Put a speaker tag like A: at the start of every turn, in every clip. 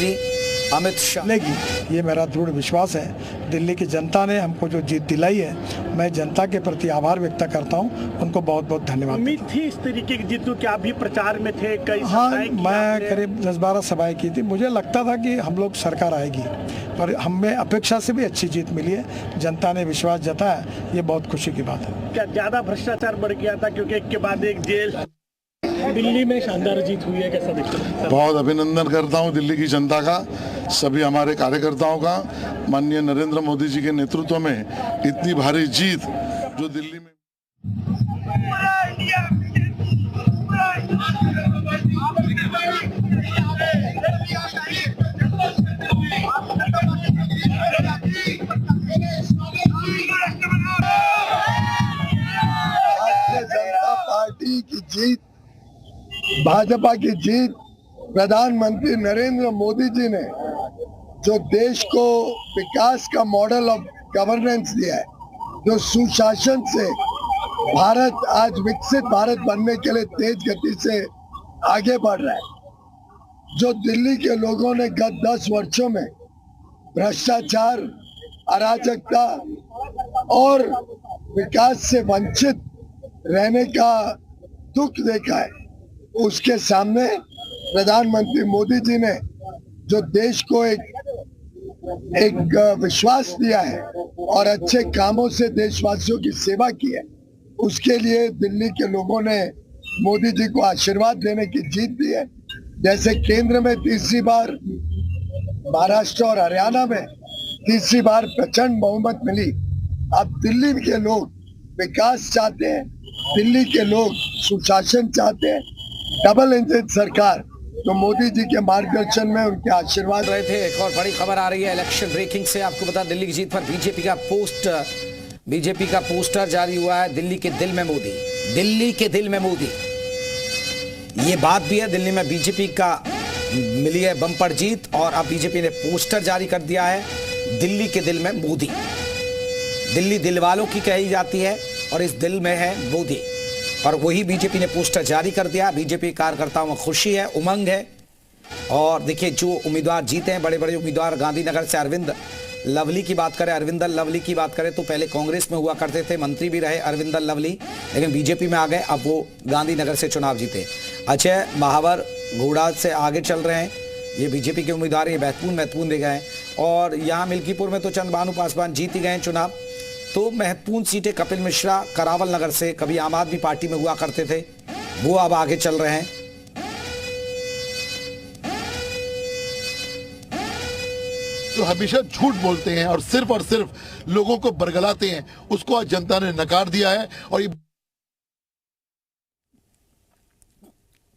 A: मंत्री अमित शाह
B: लेगी, ये मेरा दृढ़ विश्वास है। दिल्ली की जनता ने हमको जो जीत दिलाई है, मैं जनता के प्रति आभार व्यक्त करता हूं, उनको बहुत बहुत धन्यवाद।
C: उम्मीद थी इस तरीके की जीत, क्या भी प्रचार में थे? कई
B: हाँ, मैं करीब 10-12 सभाएं की थी। मुझे लगता था कि हम लोग सरकार आएगी, पर हमें अपेक्षा से भी अच्छी जीत मिली है। जनता ने विश्वास जताया, ये बहुत खुशी की बात है।
C: क्या ज़्यादा भ्रष्टाचार बढ़ गया था, क्योंकि एक के बाद एक जेल? दिल्ली में शानदार जीत हुई है, कैसा दिखता है?
D: बहुत अभिनंदन करता हूं दिल्ली की जनता का, सभी हमारे कार्यकर्ताओं का। माननीय नरेंद्र मोदी जी के नेतृत्व में इतनी भारी जीत जो दिल्ली में
E: भारतीय जनता पार्टी की जीत, भाजपा की जीत, प्रधानमंत्री नरेंद्र मोदी जी ने जो देश को विकास का मॉडल ऑफ गवर्नेंस दिया है, जो सुशासन से भारत आज विकसित भारत बनने के लिए तेज गति से आगे बढ़ रहा है। जो दिल्ली के लोगों ने गत 10 वर्षों में भ्रष्टाचार, अराजकता और विकास से वंचित रहने का दुख देखा है, उसके सामने प्रधानमंत्री मोदी जी ने जो देश को एक विश्वास दिया है और अच्छे कामों से देशवासियों की सेवा की है, उसके लिए दिल्ली के लोगों ने मोदी जी को आशीर्वाद देने की जीत दी है। जैसे केंद्र में तीसरी बार, महाराष्ट्र और हरियाणा में तीसरी बार प्रचंड बहुमत मिली। अब दिल्ली के लोग विकास चाहते हैं, दिल्ली के लोग सुशासन चाहते हैं, डबल इंजन सरकार, तो मोदी जी के मार्गदर्शन में उनके आशीर्वाद
A: रहे थे। एक और बड़ी खबर आ रही है इलेक्शन ब्रेकिंग से। आपको बता, दिल्ली की जीत पर बीजेपी का पोस्टर जारी हुआ है। दिल्ली के दिल में मोदी, दिल्ली के दिल में मोदी, ये बात भी है। दिल्ली में बीजेपी का मिली है बम्पर जीत और अब बीजेपी ने पोस्टर जारी कर दिया है, दिल्ली के दिल में मोदी। दिल्ली दिल वालों की कही जाती है और इस दिल में है मोदी, और वही बीजेपी ने पोस्टर जारी कर दिया। बीजेपी कार्यकर्ताओं में खुशी है, उमंग है। और देखिए, जो उम्मीदवार जीते हैं, बड़े बड़े उम्मीदवार, गांधीनगर से अरविंद लवली की बात करें, अरविंदर लवली की बात करें तो पहले कांग्रेस में हुआ करते थे, मंत्री भी रहे अरविंदर लवली, लेकिन बीजेपी में आ गए, अब वो गांधीनगर से चुनाव जीते। अजय महावर घोड़ा से आगे चल रहे हैं, ये बीजेपी के उम्मीदवार, ये महत्वपूर्ण दे गए हैं। और यहाँ मिल्कीपुर में तो चंद्रभानु पासवान जीत ही गए चुनाव। तो महत्वपूर्ण सीटें कपिल मिश्रा करावल नगर से कभी आम आदमी पार्टी में हुआ करते थे, वो अब आगे चल रहे हैं।
D: जो हमेशा झूठ बोलते हैं और सिर्फ लोगों को बरगलाते हैं, उसको आज जनता ने नकार दिया है। और ये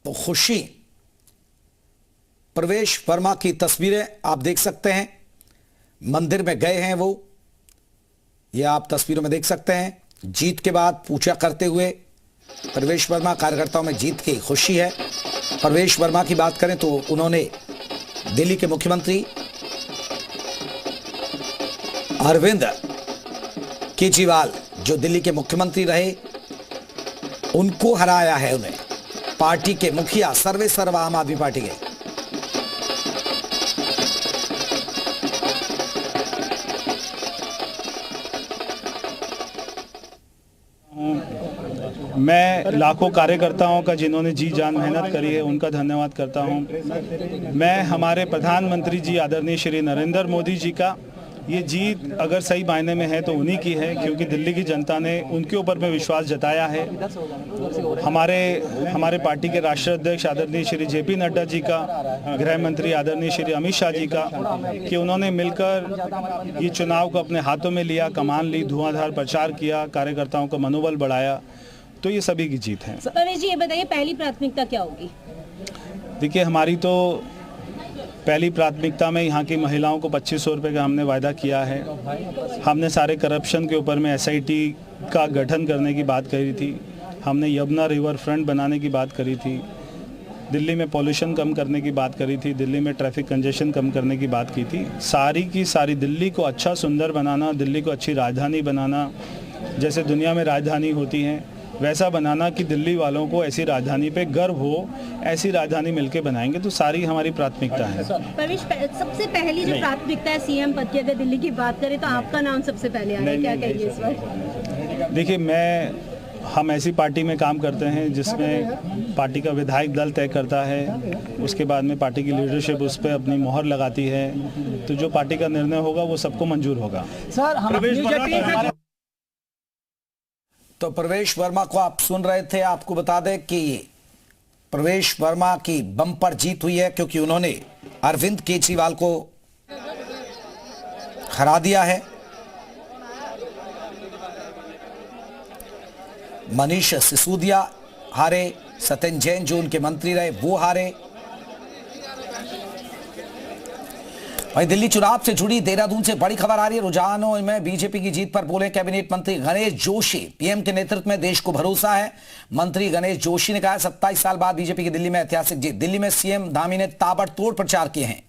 A: तो खुशी, प्रवेश वर्मा की तस्वीरें आप देख सकते हैं, मंदिर में गए हैं वो, ये आप तस्वीरों में देख सकते हैं। जीत के बाद पूजा करते हुए प्रवेश वर्मा, कार्यकर्ताओं में जीत की खुशी है। प्रवेश वर्मा की बात करें तो उन्होंने दिल्ली के मुख्यमंत्री अरविंद केजरीवाल, जो दिल्ली के मुख्यमंत्री रहे, उनको हराया है। उन्हें पार्टी के मुखिया, सर्वेसर्वा आम आदमी पार्टी के,
F: मैं लाखों कार्यकर्ताओं का जिन्होंने जी जान मेहनत करी है, उनका धन्यवाद करता हूं। मैं हमारे प्रधानमंत्री जी आदरणीय श्री नरेंद्र मोदी जी का, ये जीत अगर सही मायने में है तो उन्हीं की है, क्योंकि दिल्ली की जनता ने उनके ऊपर में विश्वास जताया है। हमारे पार्टी के राष्ट्रीय अध्यक्ष आदरणीय श्री जेपी नड्डा जी का, गृह मंत्री आदरणीय श्री अमित शाह जी का, कि उन्होंने मिलकर ये चुनाव को अपने हाथों में लिया, कमान ली, धुआंधार प्रचार किया, कार्यकर्ताओं का मनोबल बढ़ाया, तो ये सभी की जीत है।
G: प्रवेश जी, ये बताइए पहली प्राथमिकता क्या होगी? देखिए,
F: हमारी तो पहली प्राथमिकता में यहाँ की महिलाओं को 2500 रुपये का हमने वायदा किया है। हमने सारे करप्शन के ऊपर में SIT का गठन करने की बात करी थी। हमने यमुना रिवर फ्रंट बनाने की बात करी थी। दिल्ली में पॉल्यूशन कम करने की बात करी थी। दिल्ली में ट्रैफिक कंजेशन कम करने की बात की थी। सारी की सारी दिल्ली को अच्छा सुंदर बनाना, दिल्ली को अच्छी राजधानी बनाना, जैसे दुनिया में राजधानी होती हैं वैसा बनाना कि दिल्ली वालों को ऐसी राजधानी पे गर्व हो, ऐसी राजधानी मिलके बनाएंगे। तो सारी हमारी प्राथमिकता है।
G: परवेश, सबसे पहली जो प्राथमिकता है सीएम पद की, अगर दिल्ली की बात करें तो आपका नाम सबसे पहले आया, क्या कहिए इस वक्त?
F: देखिए, हम ऐसी पार्टी में काम करते हैं जिसमें पार्टी का विधायक दल तय करता है, उसके बाद में पार्टी की लीडरशिप उस पर अपनी मोहर लगाती है। तो जो पार्टी का निर्णय होगा वो सबको मंजूर होगा।
A: तो प्रवेश वर्मा को आप सुन रहे थे। आपको बता दें कि प्रवेश वर्मा की बम्पर जीत हुई है क्योंकि उन्होंने अरविंद केजरीवाल को हरा दिया है। मनीष सिसोदिया हारे, सत्येंद्र जैन जो उनके मंत्री रहे वो हारे। वहीं दिल्ली चुनाव से जुड़ी देहरादून से बड़ी खबर आ रही है। रुझानों में बीजेपी की जीत पर बोले कैबिनेट मंत्री गणेश जोशी। पीएम के नेतृत्व में देश को भरोसा है। मंत्री गणेश जोशी ने कहा 27 साल बाद बीजेपी की दिल्ली में ऐतिहासिक जीत। दिल्ली में सीएम धामी ने ताबड़तोड़ प्रचार किए हैं।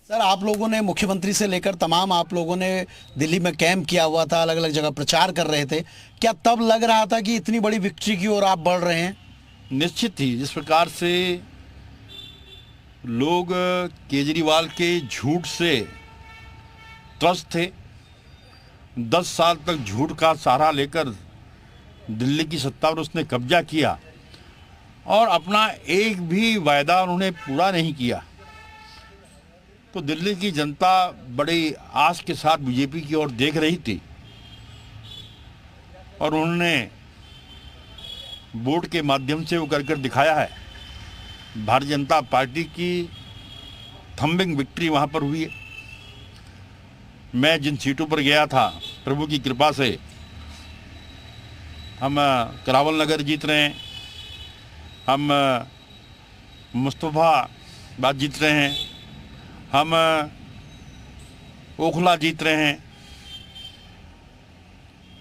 H: सर, आप लोगों ने मुख्यमंत्री से लेकर तमाम आप लोगों ने दिल्ली में कैंप किया हुआ था, अलग अलग जगह प्रचार कर रहे थे। क्या तब लग रहा था कि इतनी बड़ी विक्ट्री की ओर आप बढ़ रहे हैं?
I: निश्चित ही, जिस प्रकार से लोग केजरीवाल के झूठ से त्रस्त थे, 10 साल तक झूठ का सहारा लेकर दिल्ली की सत्ता पर उसने कब्जा किया और अपना एक भी वायदा उन्होंने पूरा नहीं किया। तो दिल्ली की जनता बड़ी आस के साथ बीजेपी की ओर देख रही थी और उन्होंने वोट के माध्यम से वो कर दिखाया है। भारतीय जनता पार्टी की थंबिंग विक्ट्री वहाँ पर हुई है। मैं जिन सीटों पर गया था, प्रभु की कृपा से हम करावल नगर जीत रहे हैं, हम मुस्तफाबाद जीत रहे हैं, हम ओखला जीत रहे हैं।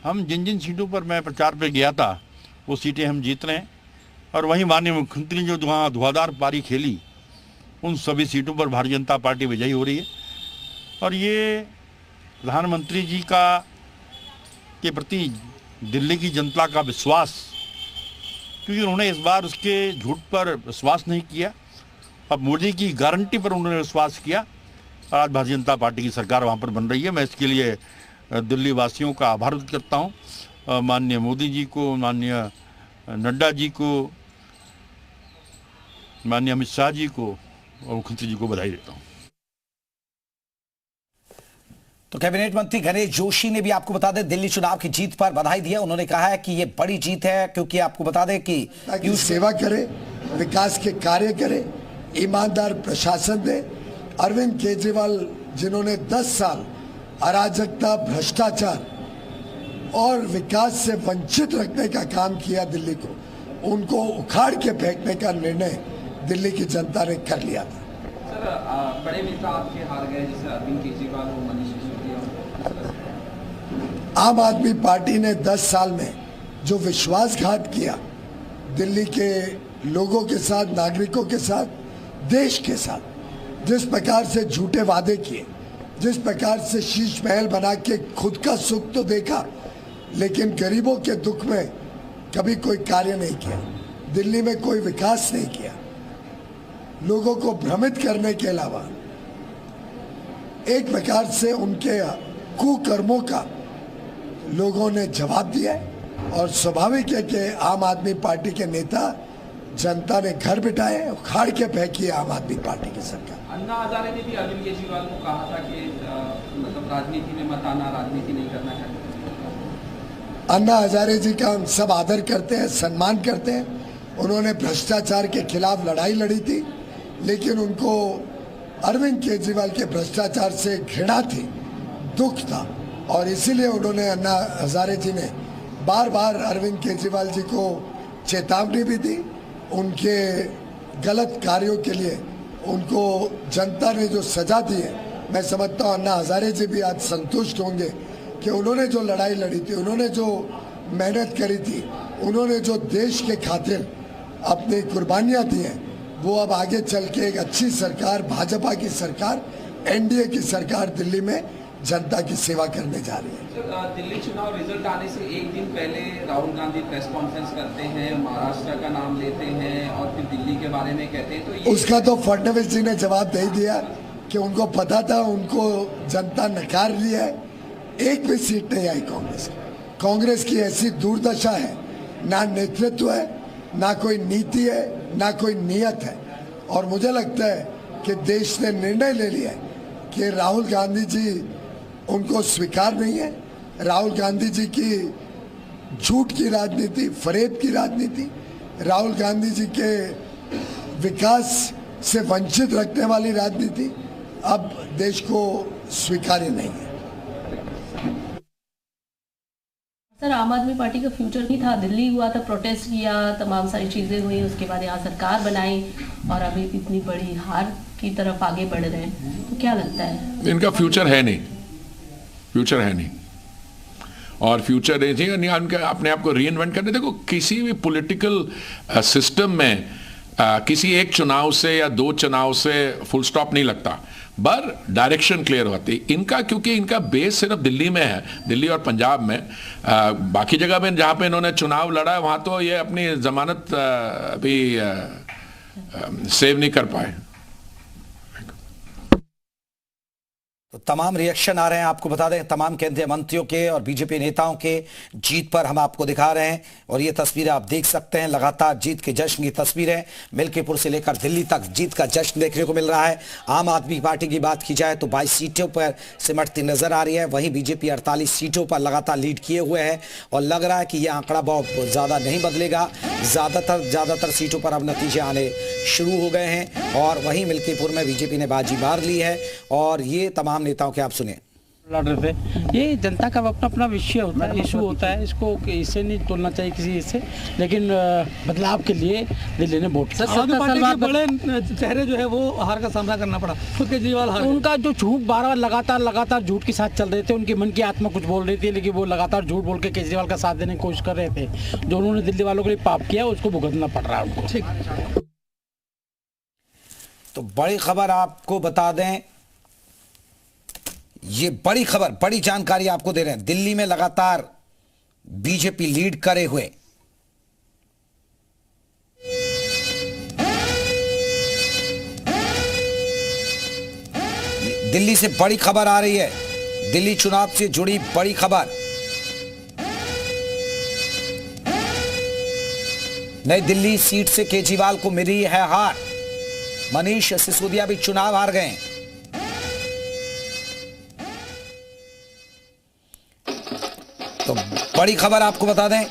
I: हम जिन जिन सीटों पर मैं प्रचार पे गया था वो सीटें हम जीत रहे हैं और वहीं माननीय मुख्यमंत्री ने जो धुआंधार पारी खेली उन सभी सीटों पर भारतीय जनता पार्टी विजयी हो रही है। और ये प्रधानमंत्री जी का के प्रति दिल्ली की जनता का विश्वास, क्योंकि उन्होंने इस बार उसके झूठ पर विश्वास नहीं किया, अब मोदी की गारंटी पर उन्होंने विश्वास किया और आज भारतीय जनता पार्टी की सरकार वहाँ पर बन रही है। मैं इसके लिए दिल्ली वासियों का आभार व्यक्त करता हूँ। माननीय मोदी जी को, माननीय नड्डा जी को, माननीय अमित शाह जी को और मुख्यमंत्री जी को बधाई देता हूँ।
A: तो कैबिनेट मंत्री गणेश जोशी ने भी आपको बता दें दिल्ली चुनाव की जीत पर बधाई दी है। उन्होंने कहा है कि ये बड़ी जीत है क्योंकि आपको बता दें कि
E: सेवा करे, विकास के कार्य करे, ईमानदार प्रशासन दे। अरविंद केजरीवाल जिन्होंने 10 साल अराजकता, भ्रष्टाचार और विकास से वंचित रखने का काम किया दिल्ली को, उनको उखाड़ के फेंकने का निर्णय दिल्ली की जनता ने कर लिया था।
J: सर, बड़े नेता आपके हार गए जैसे अरविंद केजरीवाल और मनीष सिसोदिया।
E: आम आदमी पार्टी ने 10 साल में जो विश्वासघात किया दिल्ली के लोगों के साथ, नागरिकों के साथ, देश के साथ, जिस प्रकार से झूठे वादे किए, जिस प्रकार से शीश महल बना के खुद का सुख तो देखा लेकिन गरीबों के दुख में कभी कोई कार्य नहीं किया, दिल्ली में कोई विकास नहीं किया, लोगों को भ्रमित करने के अलावा एक प्रकार से उनके कुकर्मों का लोगों ने जवाब दिया है। और स्वाभाविक है कि आम आदमी पार्टी के नेता जनता ने घर बिठाए, उखाड़ के फेंकी आम आदमी पार्टी की सरकार।
J: अन्ना हजारे ने भी अरविंद केजरीवाल को कहा था कि मतलब राजनीति में मत आना, राजनीति नहीं करना चाहिए।
E: अन्ना हजारे जी का हम सब आदर करते हैं, सम्मान करते हैं। उन्होंने भ्रष्टाचार के खिलाफ लड़ाई लड़ी थी, लेकिन उनको अरविंद केजरीवाल के भ्रष्टाचार से घृणा थी, दुख था, और इसीलिए उन्होंने अन्ना हजारे जी ने बार बार अरविंद केजरीवाल जी को चेतावनी भी दी। उनके गलत कार्यों के लिए उनको जनता ने जो सजा दी है, मैं समझता हूँ अन्ना हजारे जी भी आज संतुष्ट होंगे कि उन्होंने जो लड़ाई लड़ी थी, उन्होंने जो मेहनत करी थी, उन्होंने जो देश के खातिर अपनी कुर्बानियाँ दी हैं, वो अब आगे चल के एक अच्छी सरकार, भाजपा की सरकार, एनडीए की सरकार दिल्ली में जनता की सेवा करने जा रही है।
J: दिल्ली चुनाव रिजल्ट आने से एक दिन पहले राहुल गांधी प्रेस कॉन्फ्रेंस करते हैं, महाराष्ट्र का नाम लेते हैं और फिर दिल्ली के बारे में कहते हैं, तो ये
E: उसका तो फडणवीस जी ने जवाब दे दिया कि उनको पता था, उनको जनता नकार लिया है, एक भी सीट नहीं आई कांग्रेस। कांग्रेस की ऐसी दुर्दशा है, ना नेतृत्व है, ना कोई नीति है, ना कोई नियत है। और मुझे लगता है कि देश ने निर्णय ले लिया है कि राहुल गांधी जी उनको स्वीकार नहीं है। राहुल गांधी जी की झूठ की राजनीति, फरेब की राजनीति, राहुल गांधी जी के विकास से वंचित रखने वाली राजनीति अब देश को स्वीकार्य नहीं है।
K: सर, आम आदमी पार्टी का फ्यूचर नहीं था, दिल्ली हुआ था, प्रोटेस्ट किया, तमाम सारी चीज़ें हुई, उसके बाद यहाँ सरकार बनाई और अभी इतनी बड़ी हार की तरफ आगे बढ़ रहे हैं, तो क्या लगता है?
L: इनका फ्यूचर है नहीं, फ्यूचर है नहीं। और फ्यूचर नहीं, उनका अपने आप को रीइन्वेंट करने। देखो, किसी भी पॉलिटिकल सिस्टम में किसी एक चुनाव से या दो चुनाव से फुल स्टॉप नहीं लगता, पर डायरेक्शन क्लियर होती। इनका क्योंकि इनका बेस सिर्फ दिल्ली में है, दिल्ली और पंजाब में, बाकी जगह में जहाँ पे इन्होंने चुनाव लड़ा है वहाँ तो ये अपनी जमानत अभी सेव नहीं कर पाए।
A: तो तमाम रिएक्शन आ रहे हैं, आपको बता दें, तमाम केंद्रीय मंत्रियों के और बीजेपी नेताओं के जीत पर हम आपको दिखा रहे हैं। और ये तस्वीरें आप देख सकते हैं, लगातार जीत के जश्न की तस्वीरें, मिल्कीपुर से लेकर दिल्ली तक जीत का जश्न देखने को मिल रहा है। आम आदमी पार्टी की बात की जाए तो 22 सीटों पर सिमटती नजर आ रही है, वहीं बीजेपी 48 सीटों पर लगातार लीड किए हुए है और लग रहा है कि यह आंकड़ा बहुत ज़्यादा नहीं बदलेगा। ज़्यादातर सीटों पर अब नतीजे आने शुरू हो गए हैं और वहीं मिल्कीपुर में बीजेपी ने बाजी मार ली है। और ये तमाम नेताओं के आप सुने
M: लड़ रहे थे। ये जनता का अपना अपना विषय होता है, इशू होता है, इसको इससे नहीं तोड़ना चाहिए किसी से, लेकिन बदलाव के लिए दिल्ली ने वोट।
C: बड़े चेहरे जो है वो हार का सामना करना पड़ा, खुद केजरीवाल हार।
M: उनका जो झूठ बार लगातार झूठ के साथ चल रहे थे, उनकी मन की आत्मा कुछ बोल रही थी, लेकिन वो लगातार झूठ बोल के केजरीवाल का साथ देने की कोशिश कर रहे थे। जो उन्होंने दिल्ली वालों के लिए पाप किया उसको भुगतना पड़ रहा है उनको।
C: ठीक,
A: तो बड़ी खबर आपको बता दें, ये बड़ी खबर, बड़ी जानकारी आपको दे रहे हैं। दिल्ली में लगातार बीजेपी लीड करे हुए, दिल्ली से बड़ी खबर आ रही है, दिल्ली चुनाव से जुड़ी बड़ी खबर। नई दिल्ली सीट से केजरीवाल को मिली है हार, मनीष सिसोदिया भी चुनाव हार गए। तो बड़ी खबर आपको बता दें,